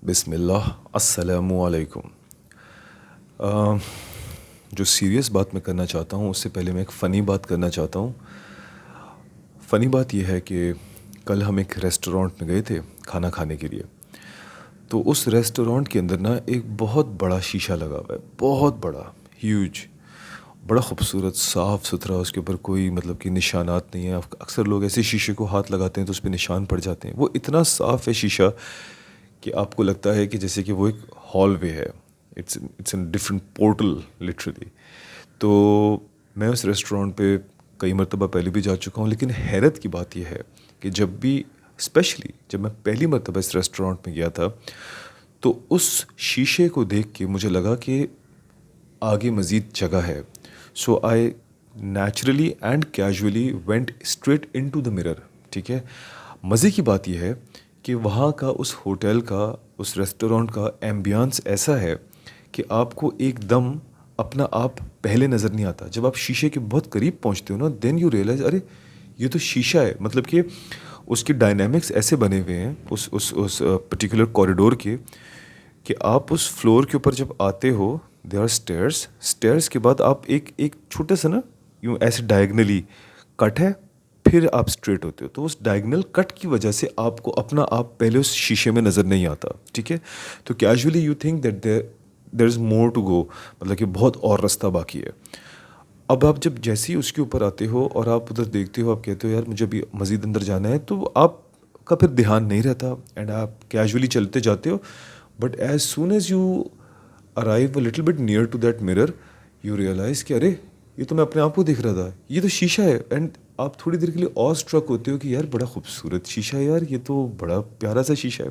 بسم اللہ السلام علیکم۔ جو سیریس بات میں کرنا چاہتا ہوں اس سے پہلے میں ایک فنی بات کرنا چاہتا ہوں۔ فنی بات یہ ہے کہ کل ہم ایک ریسٹورانٹ میں گئے تھے کھانا کھانے کے لیے، تو اس ریسٹورانٹ کے اندر نا ایک بہت بڑا شیشہ لگا ہوا ہے، بہت بڑا، ہیوج، بڑا خوبصورت، صاف ستھرا، اس کے اوپر کوئی مطلب کہ نشانات نہیں ہیں۔ اکثر لوگ ایسے شیشے کو ہاتھ لگاتے ہیں تو اس پہ نشان پڑ جاتے ہیں۔ وہ اتنا صاف ہے شیشہ کہ آپ کو لگتا ہے کہ جیسے کہ وہ ایک ہال وے ہے، it's an different portal literally. تو میں اس ریسٹورانٹ پہ کئی مرتبہ پہلے بھی جا چکا ہوں، لیکن حیرت کی بات یہ ہے کہ جب بھی اسپیشلی جب میں پہلی مرتبہ اس ریسٹورانٹ میں گیا تھا تو اس شیشے کو دیکھ کے مجھے لگا کہ آگے مزید جگہ ہے۔ So I naturally and casually went straight into the mirror, ٹھیک ہے۔ مزے کی بات یہ ہے کہ وہاں کا اس ہوٹل کا، اس ریسٹورانٹ کا ایمبیانس ایسا ہے کہ آپ کو ایک دم اپنا آپ پہلے نظر نہیں آتا۔ جب آپ شیشے کے بہت قریب پہنچتے ہو نا، دین یو ریئلائز ارے یہ تو شیشہ ہے۔ مطلب کہ اس کے ڈائنامکس ایسے بنے ہوئے ہیں اس پرٹیکولر کوریڈور کے کہ آپ اس فلور کے اوپر جب آتے ہو، دے آر اسٹیئرس کے بعد آپ ایک چھوٹا سا نا یوں ایسے ڈائگنلی کٹ ہے، پھر آپ اسٹریٹ ہوتے ہو۔ تو اس ڈائگنل کٹ کی وجہ سے آپ کو اپنا آپ پہلے اس شیشے میں نظر نہیں آتا، ٹھیک ہے۔ تو casually you think that there is more to go, مطلب کہ بہت اور راستہ باقی ہے۔ اب آپ جب جیسے ہی اس کے اوپر آتے ہو اور آپ ادھر دیکھتے ہو، آپ کہتے ہو یار مجھے ابھی مزید اندر جانا ہے، تو آپ کا پھر دھیان نہیں رہتا اینڈ آپ کیجولی چلتے جاتے ہو۔ But as soon as you arrive a little bit near to that mirror, you realise کہ ارے یہ تو میں اپنے آپ کو دیکھ رہا تھا، یہ تو شیشہ ہے۔ اینڈ آپ تھوڑی دیر کے لیے اور اسٹرک ہوتے ہو کہ یار بڑا خوبصورت شیشہ ہے، یار یہ تو بڑا پیارا سا شیشہ ہے۔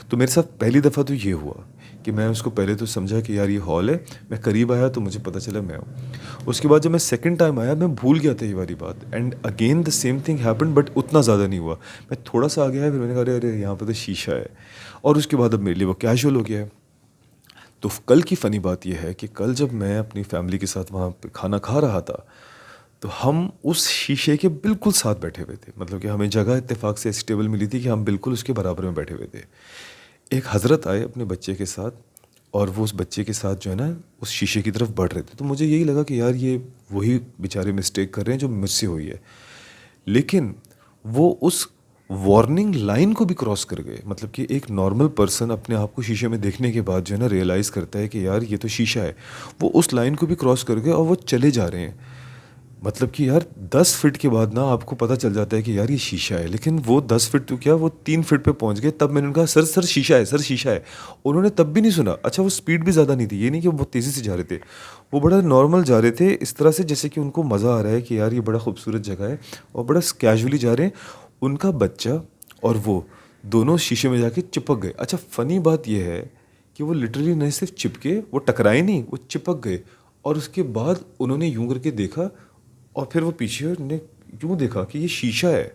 تو میرے ساتھ پہلی دفعہ تو یہ ہوا کہ میں اس کو پہلے تو سمجھا کہ یار یہ ہال ہے، میں قریب آیا تو مجھے پتہ چلا میں ہوں۔ اس کے بعد جب میں سیکنڈ ٹائم آیا، میں بھول گیا تھا یہ والی بات، and again the same thing happen, but اتنا زیادہ نہیں ہوا۔ میں تھوڑا سا آگے آیا، پھر میں نے کہا ارے یہاں پہ تو شیشہ ہے، اور اس کے بعد اب میرے لیے وہ کیجول ہو گیا ہے۔ تو کل کی فنی بات یہ ہے کہ کل جب میں اپنی فیملی کے ساتھ وہاں پہ کھانا کھا رہا تھا تو ہم اس شیشے کے بالکل ساتھ بیٹھے ہوئے تھے، مطلب کہ ہمیں جگہ اتفاق سے ایسی ٹیبل ملی تھی کہ ہم بالکل اس کے برابر میں بیٹھے ہوئے تھے۔ ایک حضرت آئے اپنے بچے کے ساتھ، اور وہ اس بچے کے ساتھ جو ہے نا اس شیشے کی طرف بڑھ رہے تھے۔ تو مجھے یہی لگا کہ یار یہ وہی بیچارے مسٹیک کر رہے ہیں جو مجھ سے ہوئی ہے، لیکن وہ اس وارننگ لائن کو بھی کراس کر گئے۔ مطلب کہ ایک نارمل پرسن اپنے آپ کو شیشے میں دیکھنے کے بعد جو ہے نا ریئلائز کرتا ہے کہ یار یہ تو شیشہ ہے، وہ اس لائن کو بھی کراس کر گئے اور وہ چلے جا رہے ہیں۔ مطلب کہ یار 10 فٹ کے بعد نا آپ کو پتہ چل جاتا ہے کہ یار یہ شیشہ ہے، لیکن وہ 10 فٹ تو کیا، وہ 3 فٹ پہ پہنچ گئے۔ تب میں نے کہا سر شیشہ ہے، سر شیشہ ہے۔ انہوں نے تب بھی نہیں سنا۔ اچھا وہ سپیڈ بھی زیادہ نہیں تھی، یہ نہیں کہ وہ بہت تیزی سے جا رہے تھے، وہ بڑا نارمل جا رہے تھے، اس طرح سے جیسے کہ ان کو مزہ آ رہا ہے کہ یار یہ بڑا خوبصورت جگہ ہے، اور بڑا کیجولی جا رہے ہیں۔ ان کا بچہ اور وہ دونوں شیشے میں جا کے چپک گئے۔ اچھا فنی بات یہ ہے کہ وہ لٹرلی نہیں صرف چپکے، وہ ٹکرائے نہیں، وہ چپک گئے، اور اس کے بعد انہوں نے یوں کر کے دیکھا، اور پھر وہ پیچھے نے یوں دیکھا کہ یہ شیشہ ہے۔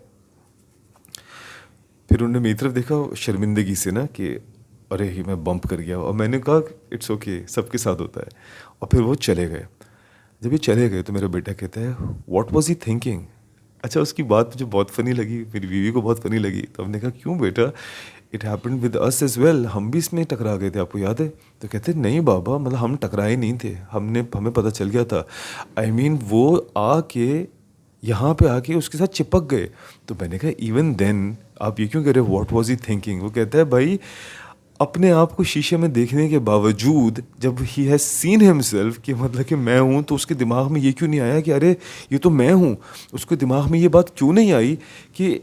پھر انہوں نے میری طرف دیکھا شرمندگی سے نا کہ ارے ہی میں بمپ کر گیا، اور میں نے کہا اٹس اوکے، سب کے ساتھ ہوتا ہے، اور پھر وہ چلے گئے۔ جب یہ چلے گئے تو میرا بیٹا کہتا ہے واٹ واز ہی تھنکنگ۔ اچھا اس کی بات مجھے بہت فنی لگی، میری بیوی کو بہت فنی لگی، تو ہم نے کہا کیوں بیٹا، it happened with us as well, ہم بھی اس میں ٹکرا گئے تھے، آپ کو یاد ہے؟ تو کہتے نہیں بابا، مطلب ہم ٹکرائے نہیں تھے، ہمیں پتہ چل گیا تھا، آئی مین وہ آ کے یہاں پہ آ کے اس کے ساتھ چپک گئے۔ تو میں نے کہا ایون دین آپ یہ کیوں کہہ رہے ہو واٹ واز ہی تھنکنگ؟ وہ کہتا ہے بھائی اپنے آپ کو شیشے میں دیکھنے کے باوجود جب ہی ہیز سین ہمسیلف کہ مطلب کہ میں ہوں، تو اس کے دماغ میں یہ کیوں نہیں آیا کہ ارے یہ تو میں ہوں؟ اس کے دماغ میں یہ بات کیوں نہیں آئی کہ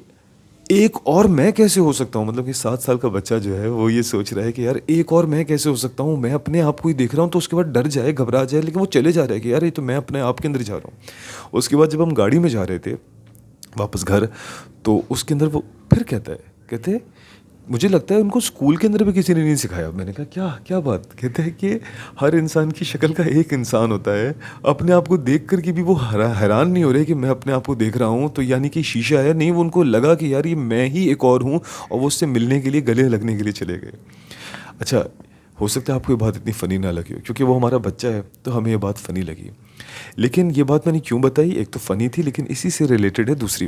ایک اور میں کیسے ہو سکتا ہوں؟ مطلب کہ 7 سال کا بچہ جو ہے وہ یہ سوچ رہا ہے کہ یار ایک اور میں کیسے ہو سکتا ہوں؟ میں اپنے آپ کو ہی دیکھ رہا ہوں، تو اس کے بعد ڈر جائے، گھبرا جائے، لیکن وہ چلے جا رہا ہے کہ یار یہ تو میں اپنے آپ کے اندر جا رہا ہوں۔ اس کے بعد جب ہم گاڑی میں جا رہے تھے واپس گھر، تو اس کے اندر وہ پھر کہتے مجھے لگتا ہے ان کو اسکول کے اندر بھی کسی نے نہیں سکھایا۔ میں نے کہا کیا بات؟ کہتے ہیں کہ ہر انسان کی شکل کا ایک انسان ہوتا ہے، اپنے آپ کو دیکھ کر کے بھی وہ حیران نہیں ہو رہے کہ میں اپنے آپ کو دیکھ رہا ہوں تو یعنی کہ شیشہ ہے، نہیں، وہ ان کو لگا کہ یار یہ میں ہی ایک اور ہوں، اور وہ اس سے ملنے کے لیے، گلے لگنے کے لیے چلے گئے۔ اچھا ہو سکتا ہے آپ کو یہ بات اتنی فنی نہ لگی ہو کیونکہ وہ ہمارا بچہ ہے تو ہمیں یہ بات فنی لگی. لیکن یہ بات میں نے کیوں بتائی, ایک تو فنی تھی لیکن اسی سے ریلیٹڈ ہے دوسری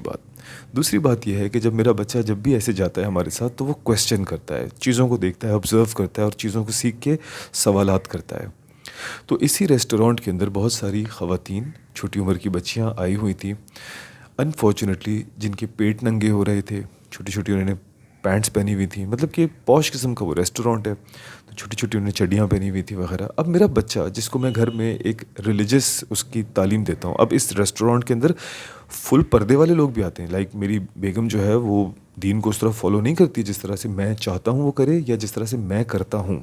بات یہ ہے کہ جب میرا بچہ جب بھی ایسے جاتا ہے ہمارے ساتھ تو وہ کویسچن کرتا ہے, چیزوں کو دیکھتا ہے, آبزرو کرتا ہے اور چیزوں کو سیکھ کے سوالات کرتا ہے. تو اسی ریسٹورانٹ کے اندر بہت ساری خواتین, چھوٹی عمر کی بچیاں آئی ہوئی تھیں انفارچونیٹلی, جن کے پیٹ ننگے ہو رہے تھے, چھوٹی چھوٹی انہوں نے پینٹس پہنی ہوئی تھیں, مطلب کہ پوش قسم کا وہ ریسٹورانٹ ہے, تو چھوٹی چھوٹی انہوں نے چڈیاں پہنی ہوئی تھیں وغیرہ. اب میرا بچہ جس کو میں گھر میں ایک ریلیجس اس کی تعلیم دیتا ہوں, اب اس ریسٹورانٹ کے اندر فل پردے والے لوگ بھی آتے ہیں. لائک میری بیگم جو ہے وہ دین کو اس طرح فالو نہیں کرتی جس طرح سے میں چاہتا ہوں وہ کرے یا جس طرح سے میں کرتا ہوں.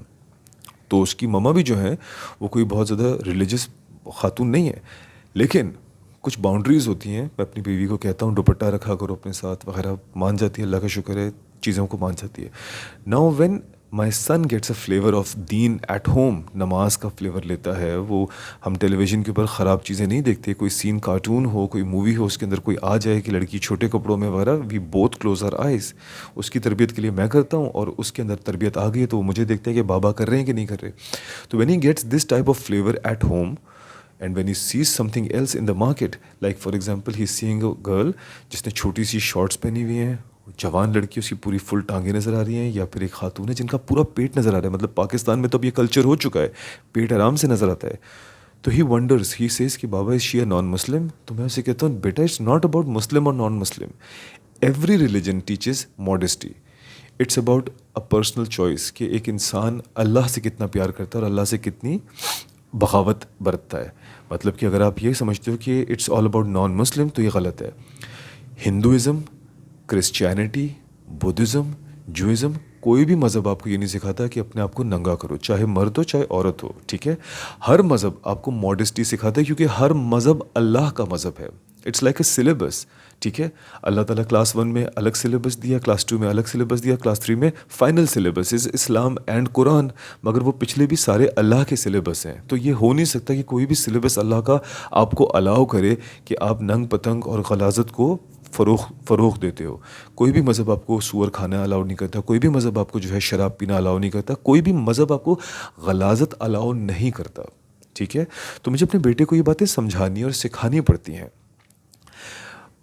تو اس کی مما بھی جو ہے وہ کوئی بہت زیادہ ریلیجس خاتون نہیں ہے, لیکن کچھ باؤنڈریز ہوتی ہیں. میں اپنی بیوی کو کہتا ہوں دوپٹہ رکھا کرو اپنے ساتھ وغیرہ, مان جاتی ہے, اللہ کا شکر ہے, چیزوں کو مان جاتی ہے. Now when my son gets a flavour of دین ایٹ ہوم, نماز کا فلیور لیتا ہے وہ. ہم ٹیلی ویژن کے اوپر خراب چیزیں نہیں دیکھتے, کوئی سین کارٹون ہو, کوئی مووی ہو, اس کے اندر کوئی آ جائے کہ لڑکی چھوٹے کپڑوں میں وغیرہ, we both close our eyes. اس کی تربیت کے لیے میں کرتا ہوں اور اس کے اندر تربیت آ گئی ہے تو وہ مجھے دیکھتا ہے کہ بابا کر رہے ہیں کہ نہیں کر رہے. تو when he gets this type of flavour at home and when he sees something else in the market, like for example he seeing a girl جس نے چھوٹی سی شارٹس پہنی ہوئی ہیں, جوان لڑکی, اس کی پوری فل ٹانگیں نظر آ رہی ہیں, یا پھر ایک خاتون ہے جن کا پورا پیٹ نظر آ رہا ہے. مطلب پاکستان میں تو اب یہ کلچر ہو چکا ہے, پیٹ آرام سے نظر آتا ہے. تو ہی ونڈرز, ہی سیز کہ بابا از شی اے نان مسلم. تو میں اسے کہتا ہوں بیٹا اٹس ناٹ اباؤٹ مسلم اور non Muslim, every religion teaches modesty. It's about a personal choice کہ ایک انسان اللہ سے کتنا پیار کرتا ہے اور اللہ سے کتنی بغاوت برتتا ہے. مطلب کہ اگر آپ یہ سمجھتے ہو کہ اٹس آل اباؤٹ نان مسلم تو یہ غلط ہے. ہندوازم, کرسچینٹی, بدھزم, جوئزم, کوئی بھی مذہب آپ کو یہ نہیں سکھاتا کہ اپنے آپ کو ننگا کرو, چاہے مرد ہو چاہے عورت ہو. ٹھیک ہے, ہر مذہب آپ کو ماڈesٹی سکھاتا ہے کیونکہ ہر مذہب اللہ کا مذہب ہے. It's like a syllabus. ٹھیک ہے, اللہ تعالیٰ کلاس 1 میں الگ سلیبس دیا, کلاس 2 میں الگ سلیبس دیا, کلاس 3 میں final syllabus is Islam and Quran, مگر وہ پچھلے بھی سارے اللہ کے سلیبس ہیں. تو یہ ہو نہیں سکتا کہ کوئی بھی سلیبس اللہ کا آپ کو الاؤ کرے کہ آپ ننگ پتنگ اور غلاظت کو فروغ دیتے ہو. کوئی بھی مذہب آپ کو سور کھانا الاؤ نہیں کرتا, کوئی بھی مذہب آپ کو جو ہے شراب پینا الاؤ نہیں کرتا, کوئی بھی مذہب آپ کو غلاظت الاؤ نہیں کرتا. ٹھیک ہے, تو مجھے اپنے بیٹے کو یہ باتیں سمجھانی اور سکھانی پڑتی ہیں.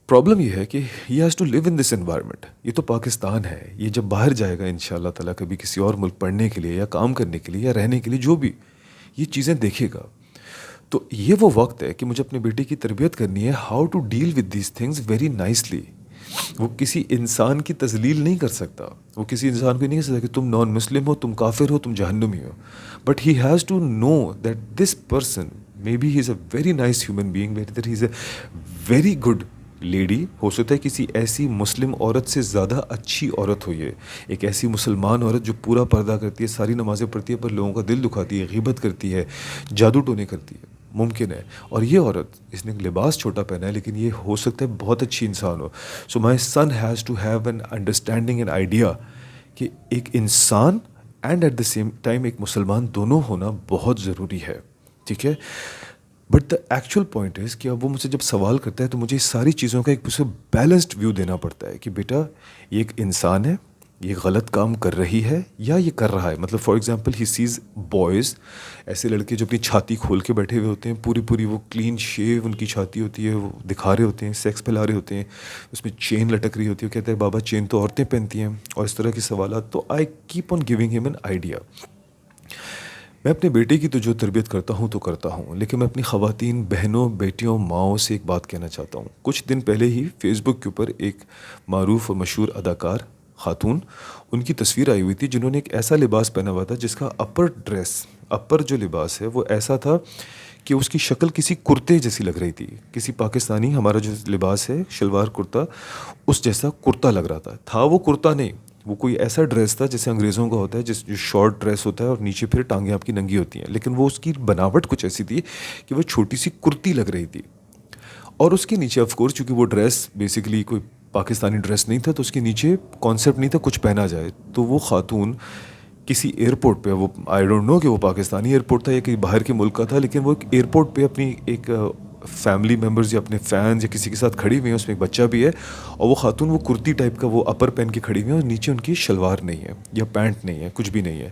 پرابلم یہ ہے کہ he has to live in this environment. یہ تو پاکستان ہے, یہ جب باہر جائے گا انشاءاللہ تعالیٰ کبھی کسی اور ملک پڑھنے کے لیے یا کام کرنے کے لیے یا رہنے کے لیے, جو بھی یہ چیزیں دیکھے گا, تو یہ وہ وقت ہے کہ مجھے اپنے بیٹے کی تربیت کرنی ہے how to deal with these things very nicely. وہ کسی انسان کی تذلیل نہیں کر سکتا, وہ کسی انسان کو نہیں کہہ سکتا کہ تم نان مسلم ہو, تم کافر ہو, تم جہنمی ہو. But he has to know that this person may be he is a very nice human being, that he is a very good lady. ہو سکتا ہے کسی ایسی مسلم عورت سے زیادہ اچھی عورت ہو یہ, ایک ایسی مسلمان عورت جو پورا پردہ کرتی ہے, ساری نمازیں پڑھتی ہے, پر لوگوں کا دل دکھاتی ہے, غیبت کرتی ہے, جادو ٹونے کرتی ہے, ممکن ہے. اور یہ عورت, اس نے لباس چھوٹا پہنا ہے لیکن یہ ہو سکتا ہے بہت اچھی انسان ہو. So my son has to have an understanding and idea کہ ایک انسان and at the same time ایک مسلمان دونوں ہونا بہت ضروری ہے. ٹھیک ہے, but the actual point is کہ اب وہ مجھ سے جب سوال کرتا ہے تو مجھے اس ساری چیزوں کا ایک بیلنسڈ ویو دینا پڑتا ہے کہ بیٹا یہ ایک انسان ہے, یہ غلط کام کر رہی ہے یا یہ کر رہا ہے. مطلب for example he says boys, ایسے لڑکے جو اپنی چھاتی کھول کے بیٹھے ہوئے ہوتے ہیں, پوری وہ کلین شیو ان کی چھاتی ہوتی ہے, وہ دکھا رہے ہوتے ہیں, سیکس پھیلا رہے ہوتے ہیں, اس میں چین لٹک رہی ہوتی ہے, وہ کہتے ہیں بابا چین تو عورتیں پہنتی ہیں, اور اس طرح کے سوالات. تو آئی کیپ آن گیونگ ہم این آئیڈیا. میں اپنے بیٹے کی تو جو تربیت کرتا ہوں, لیکن میں اپنی خواتین بہنوں, بیٹیوں, ماؤں سے ایک بات کہنا چاہتا ہوں. کچھ دن پہلے ہی فیس بک کے اوپر ایک معروف اور مشہور اداکار خاتون, ان کی تصویر آئی ہوئی تھی جنہوں نے ایک ایسا لباس پہنا ہوا تھا جس کا اپر جو لباس ہے وہ ایسا تھا کہ اس کی شکل کسی کرتے جیسی لگ رہی تھی. کسی پاکستانی ہمارا جو لباس ہے شلوار کرتا, اس جیسا کرتا لگ رہا تھا. وہ کرتا نہیں, وہ کوئی ایسا ڈریس تھا جیسے انگریزوں کا ہوتا ہے, جو شارٹ ڈریس ہوتا ہے اور نیچے پھر ٹانگیں آپ کی ننگی ہوتی ہیں, لیکن وہ اس کی بناوٹ کچھ ایسی تھی کہ وہ چھوٹی سی کرتی لگ رہی تھی. اور اس کے نیچے آف کورس چونکہ وہ ڈریس بیسیکلی کوئی پاکستانی ڈریس نہیں تھا, تو اس کے نیچے کانسیپٹ نہیں تھا کچھ پہنا جائے. تو وہ خاتون کسی ایئرپورٹ پہ, وہ آئی ڈونٹ نو کہ وہ پاکستانی ایئرپورٹ تھا یا کہیں باہر کے ملک کا تھا, لیکن وہ ایک ایئرپورٹ پہ اپنی ایک فیملی ممبرز یا اپنے فینز یا کسی کے ساتھ کھڑی ہوئی ہیں, اس میں ایک بچہ بھی ہے, اور وہ خاتون وہ کرتی ٹائپ کا وہ اپر پہن کے کھڑی ہوئی ہیں اور نیچے ان کی شلوار نہیں ہے یا پینٹ نہیں ہے, کچھ بھی نہیں ہے.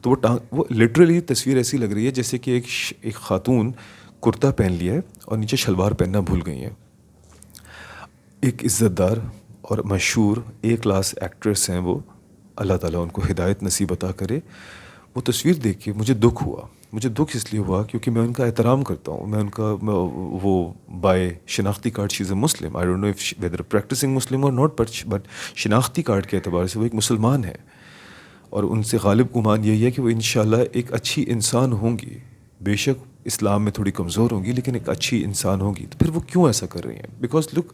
تو وہ لٹرلی تصویر ایسی لگ رہی ہے جیسے کہ ایک خاتون کرتا پہن لیا ہے اور نیچے شلوار پہننا بھول گئی ہیں. ایک عزت دار اور مشہور اے کلاس ایکٹریس ہیں وہ, اللہ تعالیٰ ان کو ہدایت نصیب عطا کرے. وہ تصویر دیکھ کے مجھے دکھ ہوا. مجھے دکھ اس لیے ہوا کیونکہ میں ان کا احترام کرتا ہوں. میں ان کا وہ بائی شناختی card she is a Muslim, I don't know if whether practising Muslim or not, but شناختی کارڈ کے اعتبار سے وہ ایک مسلمان ہے, اور ان سے غالب گمان یہی ہے کہ وہ انشاءاللہ ایک اچھی انسان ہوں گی. بے شک اسلام میں تھوڑی کمزور ہوں گی لیکن ایک اچھی انسان ہوگی. تو پھر وہ کیوں ایسا کر رہی ہیں؟ بیکاز لک,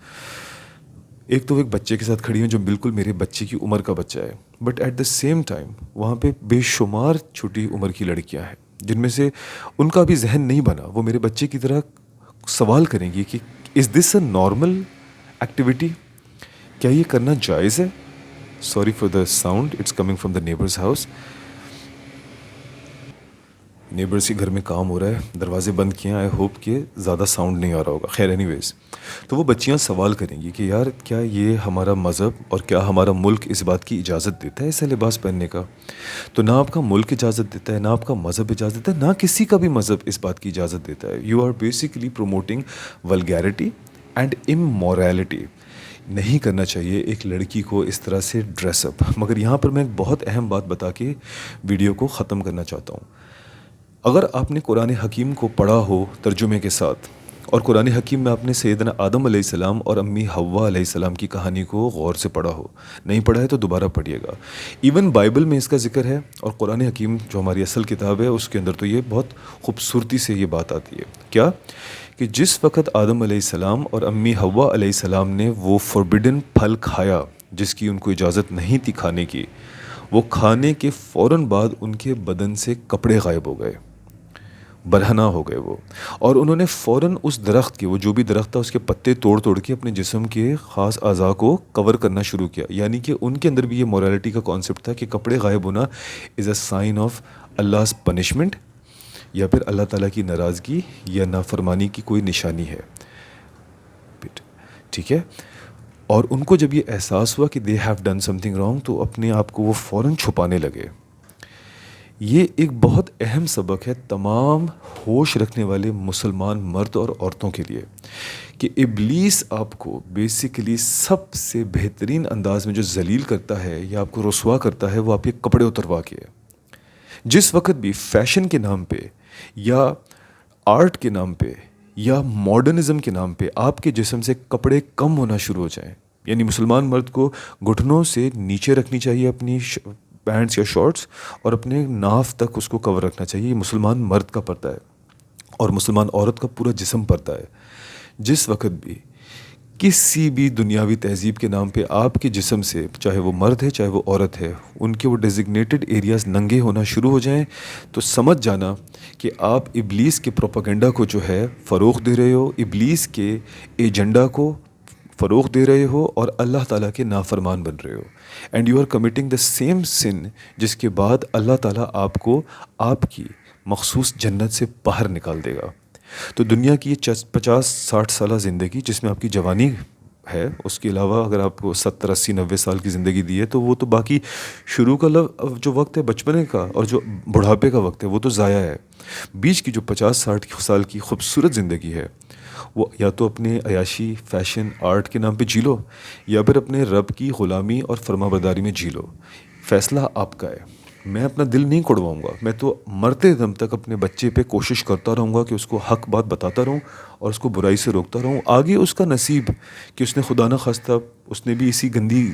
ایک تو وہ ایک بچے کے ساتھ کھڑی ہیں جو بالکل میرے بچے کی عمر کا بچہ ہے, but at the same time وہاں پہ بے شمار چھوٹی عمر کی لڑکیاں ہیں جن میں سے ان کا بھی ذہن نہیں بنا. وہ میرے بچے کی طرح سوال کریں گی کہ از دس اے نارمل ایکٹیویٹی, کیا یہ کرنا جائز ہے؟ Sorry for the sound, it's coming from the neighbours house. Neighbours کے گھر میں کام ہو رہا ہے, دروازے بند کیے ہیں, آئی ہوپ کہ زیادہ ساؤنڈ نہیں آ رہا ہوگا. خیر اینی ویز, تو وہ بچیاں سوال کریں گی کہ یار کیا یہ ہمارا مذہب اور کیا ہمارا ملک اس بات کی اجازت دیتا ہے ایسا لباس پہننے کا؟ تو نہ آپ کا ملک اجازت دیتا ہے, نہ آپ کا مذہب اجازت دیتا ہے, نہ کسی کا بھی مذہب اس بات کی اجازت دیتا ہے. You are basically promoting vulgarity and immorality. نہیں کرنا چاہیے ایک لڑکی کو اس طرح سے ڈریس اپ. مگر یہاں پر میں ایک بہت اہم بات بتا کے ویڈیو کو ختم کرنا چاہتا ہوں. اگر آپ نے قرآن حکیم کو پڑھا ہو ترجمے کے ساتھ, اور قرآن حکیم میں آپ نے سیدنا آدم علیہ السلام اور امی حوا علیہ السلام کی کہانی کو غور سے پڑھا ہو, نہیں پڑھا ہے تو دوبارہ پڑھیے گا. ایون بائبل میں اس کا ذکر ہے, اور قرآن حکیم جو ہماری اصل کتاب ہے اس کے اندر تو یہ بہت خوبصورتی سے یہ بات آتی ہے. کیا کہ جس وقت آدم علیہ السلام اور امی حوا علیہ السلام نے وہ فوربڈن پھل کھایا جس کی ان کو اجازت نہیں تھی کھانے کی, وہ کھانے کے فوراً بعد ان کے بدن سے کپڑے غائب ہو گئے, برہنہ ہو گئے وہ, اور انہوں نے فوراً اس درخت کے, وہ جو بھی درخت تھا اس کے پتے توڑ توڑ کے اپنے جسم کے خاص اعضاء کو کور کرنا شروع کیا. یعنی کہ ان کے اندر بھی یہ مورالٹی کا کانسیپٹ تھا کہ کپڑے غائب ہونا از اے سائن آف اللہ's پنشمنٹ, یا پھر اللہ تعالیٰ کی ناراضگی یا نافرمانی کی کوئی نشانی ہے. ٹھیک ہے, اور ان کو جب یہ احساس ہوا کہ they have done some thing wrong تو اپنے آپ کو وہ فوراً چھپانے لگے. یہ ایک بہت اہم سبق ہے تمام ہوش رکھنے والے مسلمان مرد اور عورتوں کے لیے, کہ ابلیس آپ کو بیسیکلی سب سے بہترین انداز میں جو ذلیل کرتا ہے یا آپ کو رسوا کرتا ہے وہ آپ کے کپڑے اتروا کے ہے. جس وقت بھی فیشن کے نام پہ یا آرٹ کے نام پہ یا ماڈرنزم کے نام پہ آپ کے جسم سے کپڑے کم ہونا شروع ہو جائیں, یعنی مسلمان مرد کو گھٹنوں سے نیچے رکھنی چاہیے اپنی پینٹس یا شارٹس, اور اپنے ناف تک اس کو کور رکھنا چاہیے. یہ مسلمان مرد کا پردہ ہے, اور مسلمان عورت کا پورا جسم پردہ ہے. جس وقت بھی کسی بھی دنیاوی تہذیب کے نام پہ آپ کے جسم سے, چاہے وہ مرد ہے چاہے وہ عورت ہے, ان کے وہ ڈیزگنیٹڈ ایریاز ننگے ہونا شروع ہو جائیں تو سمجھ جانا کہ آپ ابلیس کے پروپیگنڈا کو جو ہے فروغ دے رہے ہو, ابلیس کے ایجنڈا کو فروغ دے رہے ہو, اور اللہ تعالیٰ کے نافرمان بن رہے ہو. And you are committing the same sin جس کے بعد اللہ تعالیٰ آپ کو آپ کی مخصوص جنت سے باہر نکال دے گا. تو دنیا کی یہ 50-60 سالہ زندگی جس میں آپ کی جوانی ہے, اس کے علاوہ اگر آپ کو 70-80-90 سال کی زندگی دی ہے تو وہ تو باقی شروع کا جو وقت ہے بچپنے کا اور جو بڑھاپے کا وقت ہے وہ تو ضائع ہے. بیچ کی جو 50-60 سال کی خوبصورت زندگی ہے وہ یا تو اپنے عیاشی فیشن آرٹ کے نام پہ جی لو, یا پھر اپنے رب کی غلامی اور فرما برداری میں جی لو. فیصلہ آپ کا ہے. میں اپنا دل نہیں کڑواؤں گا, میں تو مرتے دم تک اپنے بچے پہ کوشش کرتا رہوں گا کہ اس کو حق بات بتاتا رہوں اور اس کو برائی سے روکتا رہوں. آگے اس کا نصیب کہ اس نے خدا نہ خواستہ اس نے بھی اسی گندی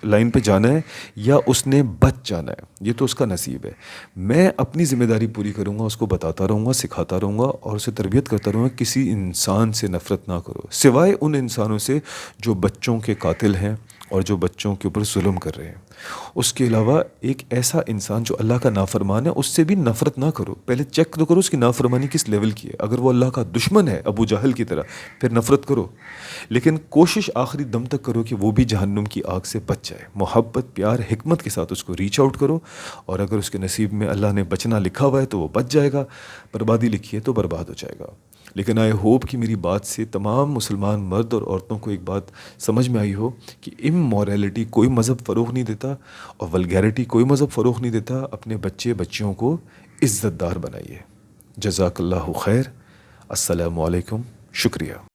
لائن پہ جانا ہے یا اس نے بچ جانا ہے, یہ تو اس کا نصیب ہے. میں اپنی ذمہ داری پوری کروں گا, اس کو بتاتا رہوں گا, سکھاتا رہوں گا اور اسے تربیت کرتا رہوں گا. کسی انسان سے نفرت نہ کرو سوائے ان انسانوں سے جو بچوں کے قاتل ہیں اور جو بچوں کے اوپر ظلم کر رہے ہیں. اس کے علاوہ ایک ایسا انسان جو اللہ کا نافرمان ہے اس سے بھی نفرت نہ کرو. پہلے چیک تو کرو اس کی نافرمانی کس لیول کی ہے. اگر وہ اللہ کا دشمن ہے ابو جہل کی طرح پھر نفرت کرو, لیکن کوشش آخری دم تک کرو کہ وہ بھی جہنم کی آگ سے بچ جائے. محبت پیار حکمت کے ساتھ اس کو ریچ آؤٹ کرو, اور اگر اس کے نصیب میں اللہ نے بچنا لکھا ہوا ہے تو وہ بچ جائے گا, بربادی لکھی ہے تو برباد ہو جائے گا. لیکن آئی ہوپ کہ میری بات سے تمام مسلمان مرد اور عورتوں کو ایک بات سمجھ میں آئی ہو کہ امورالٹی کوئی مذہب فروغ نہیں دیتا اور ولگیرٹی کوئی مذہب فروغ نہیں دیتا. اپنے بچے بچیوں کو عزت دار بنائیے. جزاک اللہ خیر. السلام علیکم. شکریہ.